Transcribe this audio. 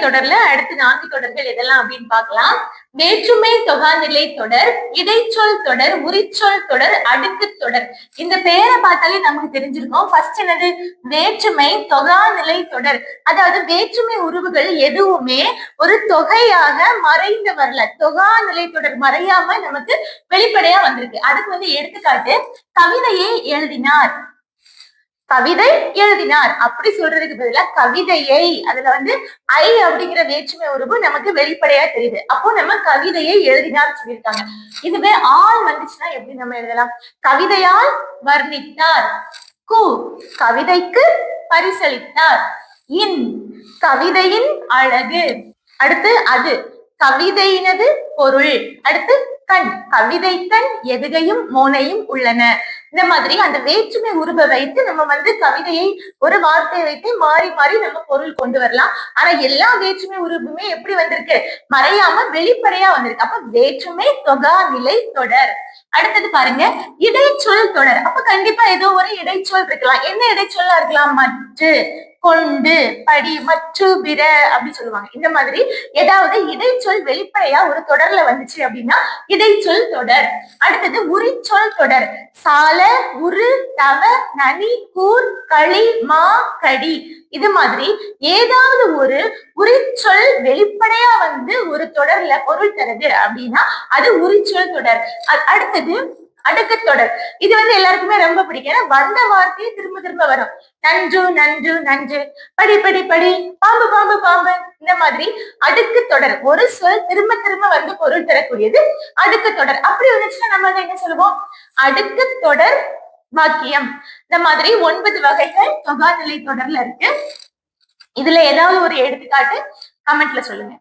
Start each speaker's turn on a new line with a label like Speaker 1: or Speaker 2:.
Speaker 1: தொடர்ல அடுத்து 4 தொடர்கள் எதெல்லாம் அப்படின்னு பார்க்கலாம். வேற்றுமை தொகாநிலை தொடர், இடைச்சொல் தொடர், உரிச்சொல் தொடர், அடுக்கு தொடர். இந்த பெயரை பார்த்தாலே நமக்கு தெரிஞ்சிருக்கும். ஃபர்ஸ்ட் என்னது? வேற்றுமை தொகாநிலை தொடர். அதாவது வேற்றுமை உருவுகள் எதுவுமே ஒரு தொகையாக மறைந்து வரல. தொகாநிலை தொடர் மறையாம நமக்கு வெளிப்படையா வந்திருக்கு. அதுக்கு எடுத்துக்காட்டு, கவிதையை எழுதினார், கவிதை எழுதினார் அப்படி சொல்றதுக்கு பதிலா கவிதையை, அதுல ஐ அப்படிங்கிற வேற்றுமை உருவு நமக்கு வெளிப்படையா தெரியுது. அப்போ நம்ம கவிதையை எழுதினார் சொல்லியிருக்காங்க. இதுவே ஆள் வந்துச்சுன்னா எப்படி நம்ம எழுதலாம்? கவிதையால் வர்ணித்தார். கு, கவிதைக்கு பரிசளித்தார். இன், கவிதையின் அழகு. அடுத்து அது, கவிதையினது பொருள். அடுத்து கண், கவிதை கண் எதுகையும் மோனையும் உள்ளன. இந்த மாதிரி அந்த வேற்றுமை உருவை வைத்து நம்ம கவிதையை ஒரு வார்த்தையை வைத்து மாறி மாறி நம்ம பொருள் கொண்டு வரலாம். ஆனா எல்லா வேற்றுமை உருவுமே எப்படி வந்திருக்கு? மறையாம வெளிப்படையா வந்திருக்கு. அப்ப வேற்றுமை தொகா நிலை தொடர். அடுத்தது பாருங்க, இடைச்சொல் தொடர். அப்ப கண்டிப்பா ஏதோ ஒரு இடைச்சொல் இருக்கலாம். என்ன இடைச்சொல்லா இருக்கலாம்? மற்று, கொண்டு, படி, மற்று, பிற அப்படி சொல்லுவாங்க. இந்த மாதிரி ஏதாவது இடைச்சொல் வெளிப்படையா ஒரு தொடர்ல வந்துச்சு அப்படின்னா இடைச்சொல் தொடர். அடுத்தது உரிச்சொல் தொடர். சால, உரு, தவ, நனி, கூர், களி, மா, கடி. இது மாதிரி ஏதாவது ஒரு உரிச்சொல் வெளிப்படையா ஒரு தொடர்ல பொருள் தருது அப்படின்னா அது உரிச்சொல் தொடர். அடுத்தது அடுக்கு தொடர். இது எல்லாருக்குமே ரொம்ப பிடிக்கும். ஏன்னா வந்த வார்த்தையை திரும்ப திரும்ப வரும். நன்று, நன்று, நன்று, படி, படி, படி, பாம்பு, பாம்பு, பாம்பு. இந்த மாதிரி அடுக்கு தொடர். ஒரு சொல் திரும்ப திரும்ப பொருள் தரக்கூடியது அடுக்கு தொடர். அப்படி வந்துச்சுன்னா நம்ம என்ன சொல்லுவோம்? அடுக்கு தொடர் வாக்கியம். இந்த மாதிரி 9 வகைகள் தொகாநிலை தொடர்ல இருக்கு. இதுல ஏதாவது ஒரு எடுத்துக்காட்டு கமெண்ட்ல சொல்லுங்க.